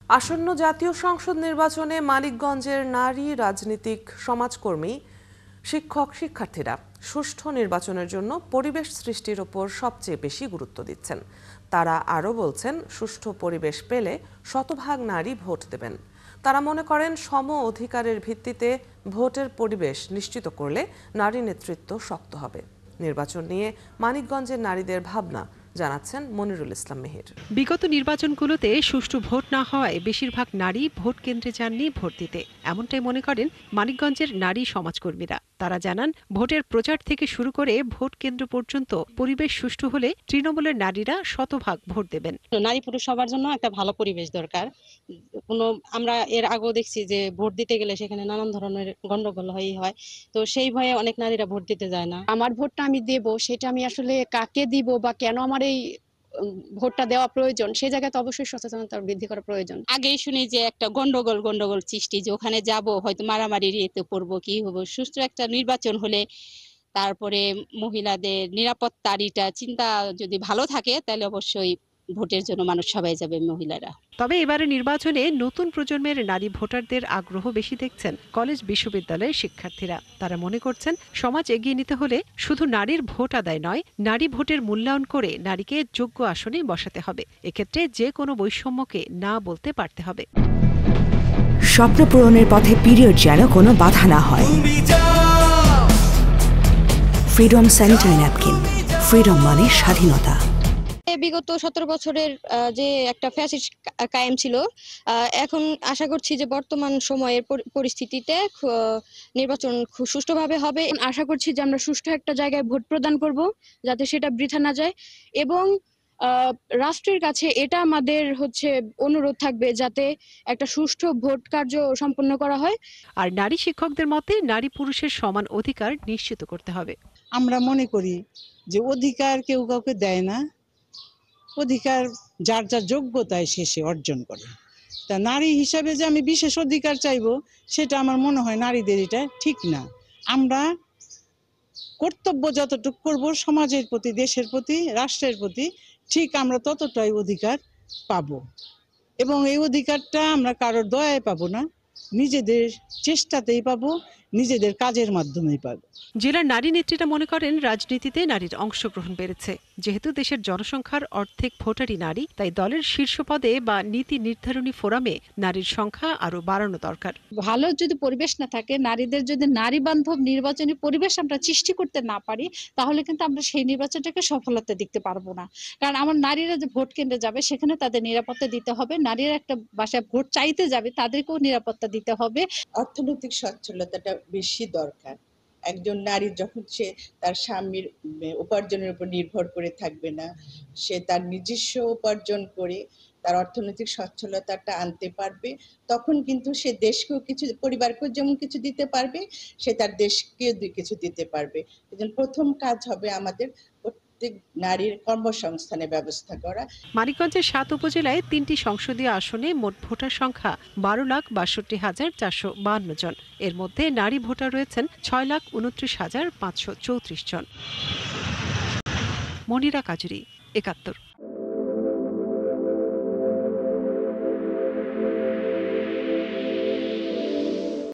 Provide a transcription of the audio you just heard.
আসন্ন জাতীয় সংসদ নির্বাচনে মানিকগঞ্জের নারী রাজনীতিক সমাজকর্মী শিক্ষক শিক্ষার্থীরা সুষ্ঠু নির্বাচনের জন্য পরিবেশ সৃষ্টির ওপর সবচেয়ে বেশি গুরুত্ব দিচ্ছেন। তারা আরও বলছেন, সুষ্ঠু পরিবেশ পেলে শতভাগ নারী ভোট দেবেন। তারা মনে করেন, সম অধিকারের ভিত্তিতে ভোটের পরিবেশ নিশ্চিত করলে নারী নেতৃত্ব শক্ত হবে। নির্বাচন নিয়ে মানিকগঞ্জের নারীদের ভাবনা জানাচ্ছেন মনিরুল ইসলাম মেহের। বিগত নির্বাচনগুলোতে সুষ্ঠু ভোট না হওয়ায় বেশিরভাগ নারী ভোট কেন্দ্রে যাননি ভোট দিতে, এমনটাই মনে করেন মানিকগঞ্জের নারী সমাজকর্মীরা। তারা জানান, ভোটের প্রচার থেকে শুরু করে ভোট কেন্দ্র পর্যন্ত পরিবেশ সুষ্ঠু হলে তৃণমূলের নারীরা শতভাগ ভোট দেবেন। নারী পুরুষ সবার জন্য একটা ভালো পরিবেশ দরকার। আমরা এর আগেও দেখছি যে ভোট দিতে গেলে সেখানে নানান ধরনের গন্ডগোল হয়, তো সেই ভয়ে অনেক নারীরা ভোট দিতে যায় না। আমার ভোটটা আমি দেব, সেটা আমি আসলে কাকে দিব বা কেন আমার এই ভোটটা দেওয়া প্রয়োজন, সেই জায়গায় তো অবশ্যই সচেতনতা বৃদ্ধি করা প্রয়োজন। আগেই শুনি যে একটা গন্ডগোল সৃষ্টি, যে ওখানে যাব হয়তো মারামারি ইয়েতে পড়বো, কি হবো। সুষ্ঠু একটা নির্বাচন হলে তারপরে মহিলাদের নিরাপত্তারিটা চিন্তা যদি ভালো থাকে, তাহলে অবশ্যই ভোটের জন্য মানুষ সবাই যাবে, মহিলারা। তবে এবারে নির্বাচনে নতুন প্রজন্মের নারী ভোটারদের আগ্রহ বেশি দেখছেন কলেজ বিশ্ববিদ্যালয়ের শিক্ষার্থীরা। তারা মনে করছেন, সমাজ এগিয়ে নিতে হলে শুধু নারীর ভোট আদায় নয়, নারী ভোটের মূল্যায়ন করে নারীকে যোগ্য আসনে বসাতে হবে। এক্ষেত্রে যে কোনো বৈষম্যকে না বলতে পারতে হবে। স্বপ্ন পূরণের পথে পিরিয়ড যেন কোনো বাধা না হয়। ফ্রিডম স্যানিটারি ন্যাপকিন, ফ্রিডম মানে স্বাধীনতা। বিগত 17 বছরের যে একটা ফ্যাসিস্ট কায়েম ছিল, এখন আশা করছি যে বর্তমান সময়ের পরিস্থিতিতে নির্বাচন খুব সুষ্ঠুভাবে হবে। আশা করছি যে আমরা সুষ্ঠু একটা জায়গায় ভোট প্রদান করব, যাতে সেটা বৃথা না যায়। এবং রাষ্ট্রের কাছে এটা আমাদের অনুরোধ থাকবে, যাতে একটা সুষ্ঠু ভোট কার্য সম্পন্ন করা হয়। আর নারী শিক্ষকদের মতে, নারী পুরুষের সমান অধিকার নিশ্চিত করতে হবে। আমরা মনে করি যে অধিকার কেউ কাউকে দেয় না, অধিকার যার যার যোগ্যতায় শেষে অর্জন করে। তা নারী হিসাবে যে আমি বিশেষ অধিকার চাইবো, সেটা আমার মনে হয় নারীদের এটা ঠিক না। আমরা কর্তব্য যতটুকু করব সমাজের প্রতি, দেশের প্রতি, রাষ্ট্রের প্রতি, ঠিক আমরা ততটাই অধিকার পাবো। এবং এই অধিকারটা আমরা কারোর দয়ায় পাবো না, নিজেদের চেষ্টাতেই পাবো, নিজেদের কাজের মাধ্যমেই পাবো। জেলার নারী নেত্রীরা মনে করেন, রাজনীতিতে নারীর অংশগ্রহণ বেড়েছে। যেহেতু দেশের জনসংখ্যার অর্ধেক ভোটারই নারী, তাই দলের শীর্ষ পদে বা নীতি নির্ধারণী ফোরামে নারীর সংখ্যা আরও বাড়ানো দরকার। ভালো যদি পরিবেশ না থাকে, নারীদের যদি নারী বান্ধব নির্বাচনী পরিবেশ আমরা সৃষ্টি করতে না পারি, তাহলে কিন্তু আমরা সেই নির্বাচনটাকে সফলতা দেখতে পারবো না। কারণ আমার নারীরা যে ভোট কেন্দ্রে যাবে, সেখানে তাদের নিরাপত্তা দিতে হবে। নারীরা একটা বাসায় ভোট চাইতে যাবে, তাদেরকেও নিরাপত্তা দিতে হবে। অর্থনৈতিক সচ্ছলতাটা বেশি দরকার। একজন নারী যখন সে তার স্বামীর উপার্জনের উপর নির্ভর করে থাকবে না, সে তার নিজস্ব উপার্জন করে তার অর্থনৈতিক সচ্ছলতাটা আনতে পারবে, তখন কিন্তু সে দেশকেও কিছু, পরিবারকেও যেমন কিছু দিতে পারবে, সে তার দেশকেও কিছু দিতে পারবে। এজন্য প্রথম কাজ হবে আমাদের প্রত্যেক নারীর কর্মসংস্থানের ব্যবস্থা করা। মানিকগঞ্জের 7 উপজেলায় 3টি সংসদীয় আসনে মোট ভোটার সংখ্যা 12,62,552 জন। এর মধ্যে নারী ভোটার রয়েছেন 6,29,534 জন। মনিরা কাজুরি, 71।